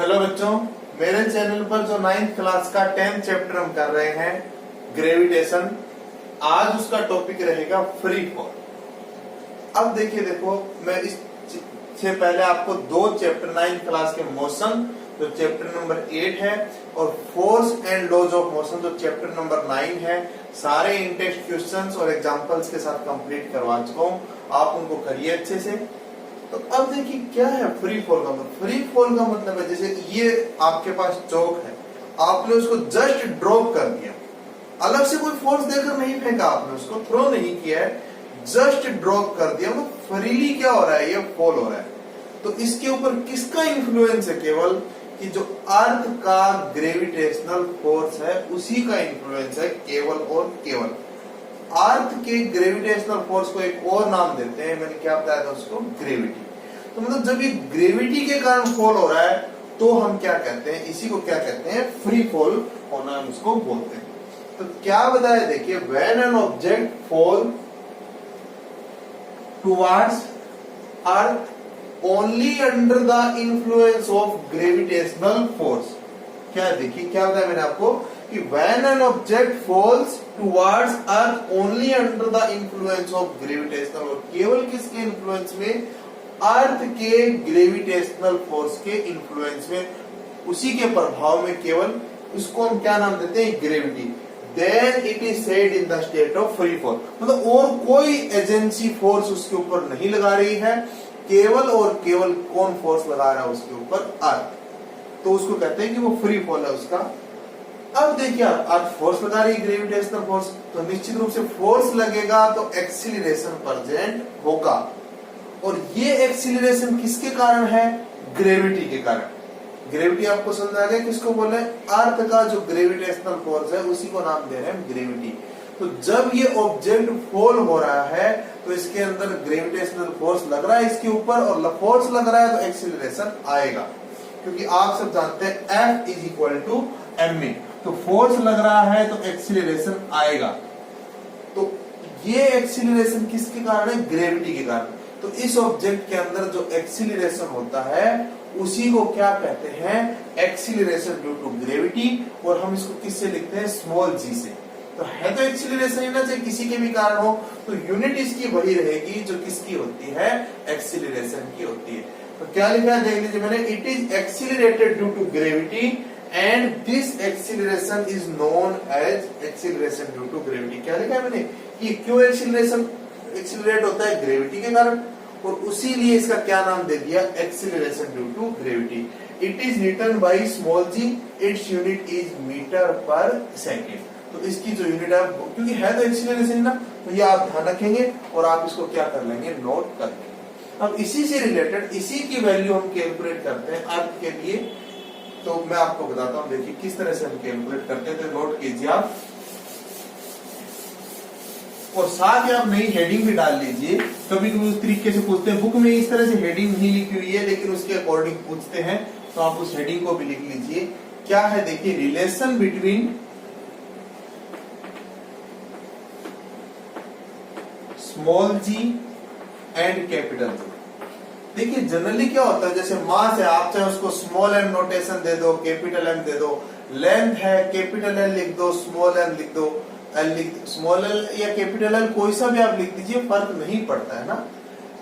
Hello बच्चों, मेरे channel पर जो 9th क्लास का 10th चैप्टर हम कर रहे हैं ग्रेविटेशन, आज उसका टॉपिक रहेगा फ्री फॉल। अब देखो मैं इससे पहले आपको दो चैप्टर 9th क्लास के मोशन जो चैप्टर नंबर 8 है और force and laws of motion जो चैप्टर नंबर 9 है, सारे इंटेक्स्ट क्वेश्चंस और एग्जांपल्स के साथ कंप्लीट करवा चुका हूं। आप उनको करिए अच्छे से। तो अब देखिए क्या है फ्री फॉल का मतलब। फ्री फॉल का मतलब है जैसे ये आपके पास चौक है, आपने उसको जस्ट ड्रॉप कर दिया, अलग से कोई फोर्स देकर नहीं फेंका, आपने उसको थ्रो नहीं किया है, जस्ट ड्रॉप कर दिया, मतलब फ्रीली क्या हो रहा है, ये फॉल हो रहा है। तो इसके ऊपर किसका इंफ्लुएंस है? केवल कि जो अर्थ का ग्रेविटेशनल फोर्स है उसी का इंफ्लुएंस है, केवल और केवल। अर्थ के ग्रेविटेशनल फोर्स को एक और नाम देते हैं, मैंने क्या बताया था उसको, ग्रेविटी। तो मतलब जब ये ग्रेविटी के कारण फॉल हो रहा है तो हम क्या कहते हैं, इसी को क्या कहते हैं, फ्री फॉल होना हम उसको बोलते हैं। तो क्या बताया देखिए, when an object fall towards earth only under the influence of gravitational force. क्या देखिए क्या बताया मैंने आपको कि when an object falls towards earth only under the influence of gravitational, और केवल किसके इन्फ्लुएंस में, अर्थ के ग्रेविटेशनल फोर्स के इन्फ्लुएंस में, उसी के प्रभाव में, केवल उसको हम क्या नाम देते हैं, gravity. then it is said in the state of free fall, मतलब और कोई एजेंसी फोर्स उसके ऊपर नहीं लगा रही है, केवल और केवल कौन फोर्स लगा रहा है उसके ऊपर, अर्थ। तो उसको कहते हैं कि वो फ्री फॉल है उसका। अब देखिए अर्थ फोर्स लगा रही है, ग्रेविटेशनल फोर्स, तो निश्चित रूप से फोर्स लगेगा तो एक्सीलरेशन प्रेजेंट होगा, और ये एक्सीलरेशन किसके कारण है, ग्रेविटी के कारण। ग्रेविटी आपको समझ आ गया किसको बोले, अर्थ का जो ग्रेविटेशनल फोर्स है उसी को नाम दे रहे हैं ग्रेविटी। तो जब ये ऑब्जेक्ट फॉल हो रहा है तो इसके अंदर ग्रेविटेशनल फोर्स लग रहा है इसके ऊपर, और फोर्स लग रहा है तो एक्सीलरेशन आएगा, क्योंकि आप सब जानते हैं F is equal to ma। तो फोर्स लग रहा है तो एक्सीलरेशन आएगा। तो ये एक्सीलरेशन किसके कारण है, ग्रेविटी के कारण। तो इस ऑब्जेक्ट के अंदर जो एक्सीलरेशन होता है उसी को क्या कहते हैं, एक्सीलरेशन ड्यू टू ग्रेविटी, और हम इसको किससे लिखते हैं, स्मॉल जी से। तो है तो एक्सीलरेशन ही ना, चाहे किसी के भी कारण हो, तो यूनिट इसकी वही रहेगी जो किसकी होती है, एक्सीलरेशन की होती है। तो क्या लिखा है देख लीजिए मैंने, it is accelerated due to gravity and this acceleration is known as acceleration due to gravity. क्या लिखा है मैंने कि क्यों एक्सीलरेट होता है, ग्रेविटी के कारण, और उसी लिए इसका क्या नाम दे दिया, acceleration due to gravity. It is written by small G, its unit is metre per second. तो इसकी जो यूनिट है, क्योंकि है तो एक्सीलरेशन ना, तो ये आप ध्यान रखेंगे और आप इसको क्या कर लेंगे, नोट कर लेंगे। अब इसी से रिलेटेड इसी की वैल्यू हम कैलकुलेट करते हैं अर्थ के लिए। तो मैं आपको बताता हूं, देखिए किस तरह से हम कैलकुलेट करते हैं, तो नोट कीजिए आप, और साथ ही आप नई हेडिंग भी डाल लीजिए। कभी कभी उस तरीके से पूछते हैं, बुक में इस तरह से हेडिंग नहीं लिखी हुई है लेकिन उसके अकॉर्डिंग पूछते हैं, तो आप उस हेडिंग को भी लिख लीजिए। क्या है देखिए, relation between small G and capital G. देखिए जनरली क्या होता है, जैसे मास है, आप चाहे उसको स्मॉल एम नोटेशन दे दो, कैपिटल एम दे दो, लेंथ है कैपिटल एल लिख दो, स्मॉल एम लिख दो, स्मॉल एल या कैपिटल एल कोई सा भी आप लिख दीजिए, फर्क नहीं पड़ता है ना।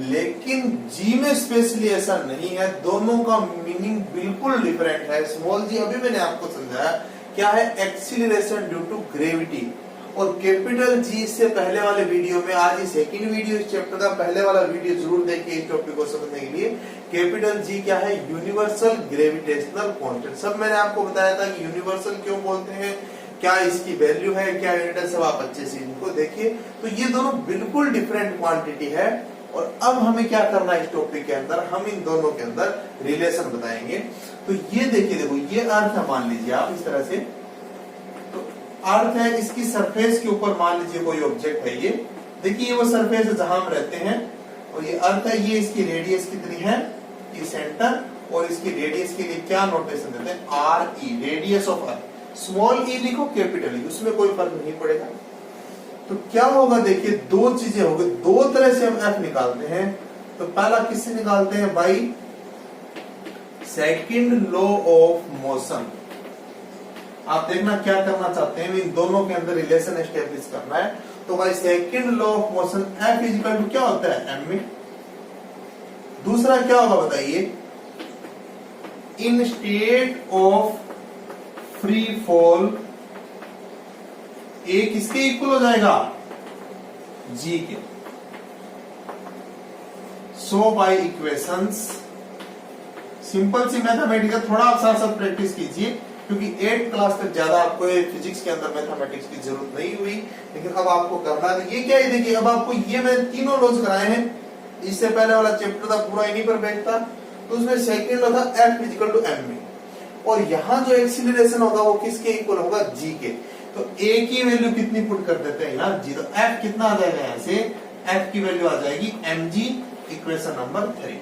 लेकिन जी में स्पेशली ऐसा नहीं है, दोनों का मीनिंग बिल्कुल डिफरेंट है। स्मॉल जी अभी मैंने आपको समझाया क्या है, एक्सीलरेशन ड्यू टू ग्रेविटी, और कैपिटल जी से पहले वाले वीडियो में, आज ही सेकंड वीडियो इस चैप्टर का, पहले वाला वीडियो जरूर देखिए इस टॉपिक को समझने के लिए। कैपिटल जी क्या है, यूनिवर्सल ग्रेविटेशनल कांस्टेंट। सब मैंने आपको बताया था कि यूनिवर्सल क्यों बोलते हैं, क्या इसकी वैल्यू है, क्या यूनिट है, सब आप अच्छे से इनको देखिए। तो ये दोनों बिल्कुल डिफरेंट क्वांटिटी है, और अब हमें क्या करना है इस टॉपिक के अंदर, हम इन दोनों के अंदर रिलेशन बताएंगे। तो ये देखिए, देखो ये अर्थ है, मान लीजिए आप इस तरह से, अर्थ है, इसकी सरफेस के ऊपर मान लीजिए कोई ऑब्जेक्ट है, ये देखिए ये वो सरफेस है जहां हम रहते हैं, और ये अर्थ है, ये इसकी रेडियस कितनी है, ये सेंटर, और इसकी रेडियस के लिए क्या नोटेशन देते हैं, R E, radius of earth. Small E लिखो कैपिटल ई, उसमें कोई फर्क नहीं पड़ेगा। तो क्या होगा देखिए, दो चीजें होगी, दो तरह से हम एफ निकालते हैं। तो पहला किससे निकालते हैं, by second law of motion, आप देखना क्या करना चाहते हैं, इन दोनों के अंदर रिलेशन एस्टेब्लिश करना है। तो भाई second law of motion F equal to क्या होता है m। दूसरा क्या होगा बताइए, in state of free fall A किसके इक्वल हो जाएगा, G के। सो बाय इक्वेशंस, सिंपल सी मैथमेटिक्स, थोड़ा आप साथ साथ प्रैक्टिस कीजिए क्योंकि 8th क्लास तक ज्यादा आपको फिजिक्स के अंदर मैथमेटिक्स की जरूरत नहीं हुई, लेकिन अब आपको करना है। ये क्या है, देखिए अब आपको ये मैंने तीनों लॉज कराए हैं। इससे पहले वाला चैप्टर था पूरा इन्हीं पर बेस्ड था, तो उसमें सेकंड लॉ था F इक्वल टू m, और यहाँ जो एक्सीलरेशन होगा वो किसके इक्वल होगा, G के। तो A की वैल्यू कितनी पुट कर देते हैं यार, G। तो F कितना आ जाएगा, यहाँ से F की वैल्यू आ जाएगी mg, इक्वेशन नंबर 3।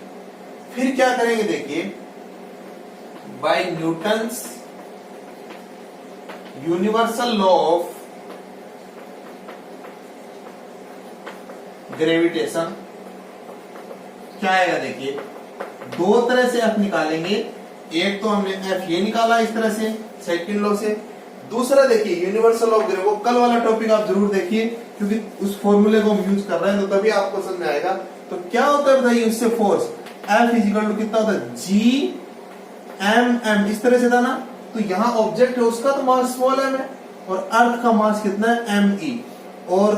फिर क्या करेंगे देखिए, by Newton's universal law of gravitation, क्या आएगा देखिए, दो तरह से F निकालेंगे। एक तो हमने F ये निकाला इस तरह से सेकंड लॉ से, दूसरा देखिए यूनिवर्सल ऑफ ग्रेविटी, वो कल वाला टॉपिक आप जरूर देखिए क्योंकि उस फॉर्मूले को हम यूज कर रहे हैं तो तभी आपको समझ में आएगा। तो क्या होता है बताइए, उससे फोर्स F इक्वल टू कितना होता है, G m, इस तरह से था ना। तो यहाँ ऑब्जेक्ट है उसका तो मास स्मॉल m है और अर्थ का मास कितना है me, और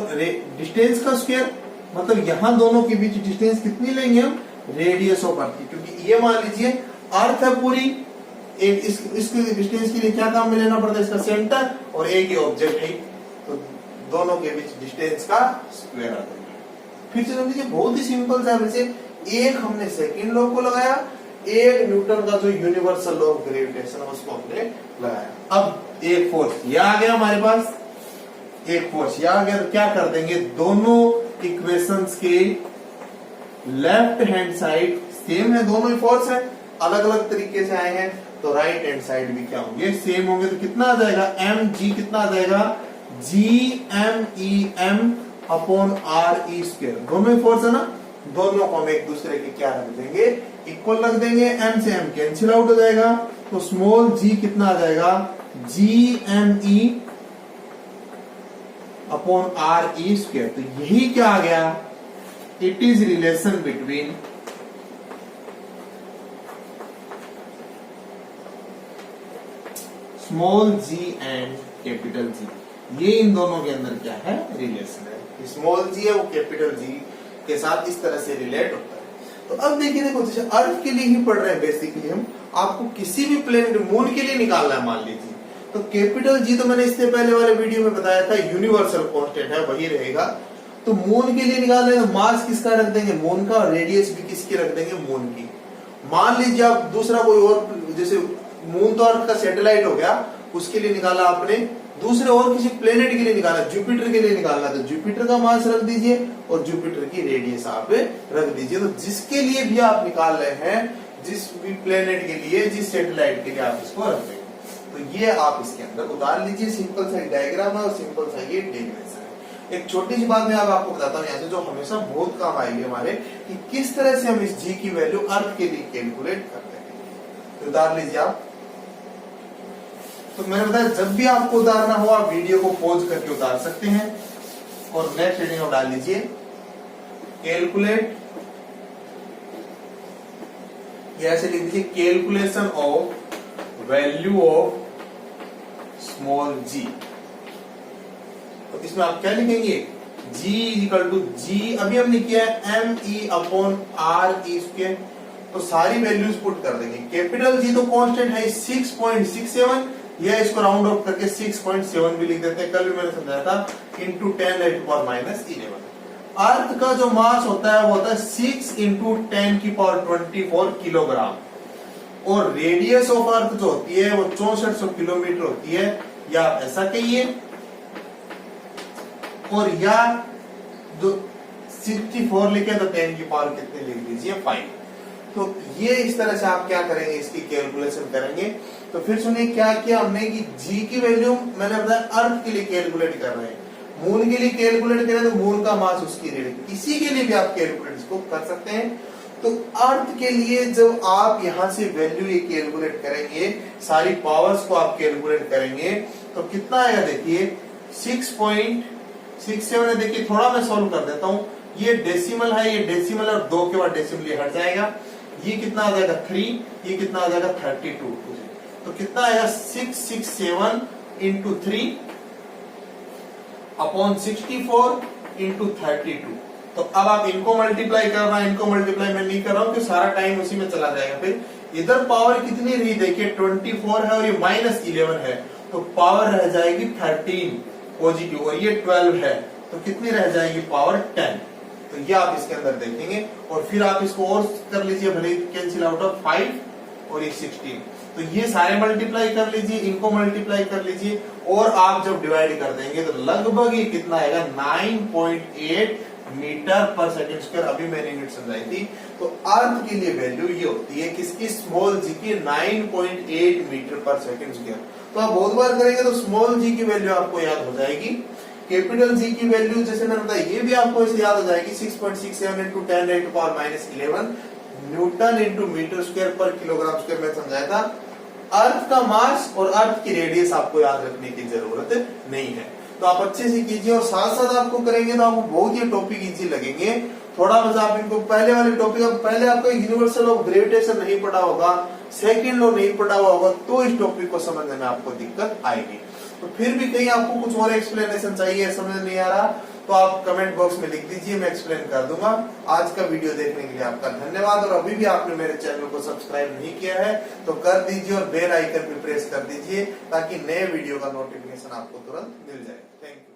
डिस्टेंस का स्क्वायर, मतलब यहाँ दोनों के बीच डिस्टेंस कितनी लेंगे हम, रेडियस ऑफ अर्थ की, क्योंकि ये मान लीजिए अर्थ है पूरी, एक इसके डिस्टेंस के लिए क्या काम में लेना पड़ता है, इसका सेंटर, और एक ही ऑब्जेक्ट है, तो दोनों के बीच डिस्टेंस का स्क्वायर आता है। फिर से समझिए, बहुत ही सिंपल सा, वैसे एक हमने सेकंड लॉ को लगाया, एक न्यूटन का जो यूनिवर्सल लॉ ऑफ ग्रेविटेशन उसको हमने लगाया। अब एक फोर्स ये आ गया हमारे पास, एक फोर्स ये आ गया, तो क्या कर देंगे, दोनों इक्वेशंस के लेफ्ट हैंड साइड सेम है, दोनों ही फोर्स है, अलग अलग तरीके से आए हैं, तो राइट हैंड साइड भी क्या होंगे, सेम होंगे। तो कितना आ जाएगा, mg कितना आ जाएगा, Gm अपॉन RE स्क्वायर, दोनों ही फोर्स है ना, दोनों को हम एक दूसरे के क्या रख देंगे, इक्वल रख देंगे, m से m कैंसिल आउट हो जाएगा, तो स्मॉल g कितना आ जाएगा, Gme अपॉन RE स्क्वायर। तो यही क्या आ गया, it is relation between small g and capital G। ये इन दोनों के अंदर क्या है, रिलेशन है। स्मॉल g है वो कैपिटल G के साथ इस तरह से रिलेट होता है। तो अब देखिए, देखो जैसे अर्थ के लिए ही पढ़ रहे हैं बेसिकली हम, आपको किसी भी प्लेनेट मून के लिए निकालना है मान लीजिए, तो कैपिटल G तो मैंने इससे पहले वाले वीडियो में बताया था यूनिवर्सल कांस्टेंट है, वही रहेगा। तो मून के लिए निकालने तो मास किसका रख देंगे, मून का, और रेडियस भी किसकी रख देंगे, मून की। मान लीजिए आप दूसरा कोई और, जैसे मून तो अर्थ का सैटेलाइट हो गया, उसके लिए निकाला आपने, दूसरे और किसी प्लेनेट के लिए निकाला, जुपिटर के लिए निकालना, तो जुपिटर का मास रख दीजिए और जुपिटर की रेडियस आप रख दीजिए। तो जिसके लिए भी आप निकाल रहे हैं, जिस भी प्लेनेट के लिए, जिस सैटेलाइट के लिए आप इसको रख देंगे, तो ये आप इसके अंदर उतार लीजिए। सिंपल सा डायग्राम है और सिंपल सा ये डेरिवेशन है। एक छोटी सी बात मैं आपको बताता हूँ यहाँ से, जो हमेशा बहुत काम आएगी हमारे, कि किस तरह से हम इस G की वैल्यू अर्थ के लिए कैलकुलेट करते हैं। तो उतार लीजिए आप। तो मैंने बताया जब भी आपको उतारना हो आप वीडियो को पॉज करके उतार सकते हैं, और नेक्स्ट हेडिंग डाल लीजिए कैलकुलेट, ऐसे लिख दीजिए calculation of value of small g। तो इसमें आप क्या लिखेंगे, g इक्वल टू G, अभी हमने किया है me अपॉन RE स्क्वायर, तो सारी वैल्यूज पुट कर देंगे। कैपिटल G तो कांस्टेंट है 6.67, या इसको राउंड ऑफ करके 6.7 भी लिख देते हैं, कल भी मैंने समझाया था, इंटू 10 raised to power -11। अर्थ का जो मास होता है वो होता है 6 इंटू 10 की पावर 24 किलोग्राम, और रेडियस ऑफ अर्थ जो होती है वो 6400 किलोमीटर होती है, या आप ऐसा कहिए, और या जो 64 लिखे तो 10 की पावर कितने लिख दीजिए 5। तो ये इस तरह से आप क्या करेंगे, इसकी कैलकुलेशन करेंगे। तो फिर सुनिए क्या किया हमने कि G की वैल्यू मैंने बताया अर्थ के लिए कैलकुलेट कर रहे हैं, मून के लिए कैलकुलेट करें तो मून का मास उसकी रेडियस, इसी के लिए भी आप कैलकुलेट इसको कर सकते हैं। तो अर्थ के लिए जब आप यहां से वैल्यू ये कैलकुलेट करेंगे, सारी पावर्स को आप कैलकुलेट करेंगे, तो कितना आएगा देखिए 6.67 है। देखिए थोड़ा मैं सॉल्व कर देता हूं, ये डेसिमल है, ये डेसिमल और 2 के बाद डेसिमल ये हट जाएगा, ये कितना आ जाएगा 3, ये कितना आ जाएगा 32, तो कितना आएगा 667 इंटू 3 अपॉन 64 इंटू 32। तो अब आप इनको मल्टीप्लाई करना, इनको मल्टीप्लाई मैं नहीं कर रहा हूं कि सारा टाइम उसी में चला जाएगा। फिर इधर पावर कितनी रही देखिए 24 है और ये -11 है, तो पावर रह जाएगी 13 पॉजिटिव, और ये 12 है तो कितनी रह जाएगी पावर 10। तो ये आप इसके अंदर देखेंगे, और फिर आप इसको और कर लीजिए, भले कैंसिल आउट ऑफ 5 और ये 16, तो ये सारे मल्टीप्लाई कर लीजिए, इनको मल्टीप्लाई कर लीजिए, और आप जब डिवाइड कर देंगे तो लगभग ये कितना आएगा 9.8 मीटर पर सेकंड स्क्वायर। अभी मैंने यूनिट समझाई थी। तो अर्थ के लिए वैल्यू ये होती है किसकी, स्मॉल जी की 9.8 मीटर पर सेकंड स्क्वायर। तो आप बहुत बार करेंगे तो स्मॉल जी की वैल्यू आपको याद हो जाएगी, कैपिटल जी की वैल्यू जैसे मैंने बताया ये भी आपको ऐसे याद हो जाएगी 6.67 into 10 raised to power -11 newton into metre square per kilogram square में समझाया था। अर्थ का मास और अर्थ की रेडियस आपको याद रखने की जरूरत नहीं है, तो आप अच्छे से कीजिए, और साथ साथ आपको करेंगे तो आपको बहुत ही टॉपिक इजी लगेंगे। थोड़ा बस आप इनको पहले वाले टॉपिक, पहले आपको यूनिवर्सल ऑफ ग्रेविटेशन नहीं पढ़ा होगा, सेकंड लॉ नहीं पढ़ा हुआ होगा, तो इस टॉपिक को समझने में आपको दिक्कत आएगी। तो फिर भी कहीं आपको कुछ और एक्सप्लेनेशन चाहिए, समझ नहीं आ रहा, तो आप कमेंट बॉक्स में लिख दीजिए, मैं एक्सप्लेन कर दूंगा। आज का वीडियो देखने के लिए आपका धन्यवाद, और अभी भी आपने मेरे चैनल को सब्सक्राइब नहीं किया है तो कर दीजिए, और बेल आइकन भी प्रेस कर दीजिए ताकि नए वीडियो का नोटिफिकेशन आपको तुरंत मिल जाए। Thank you.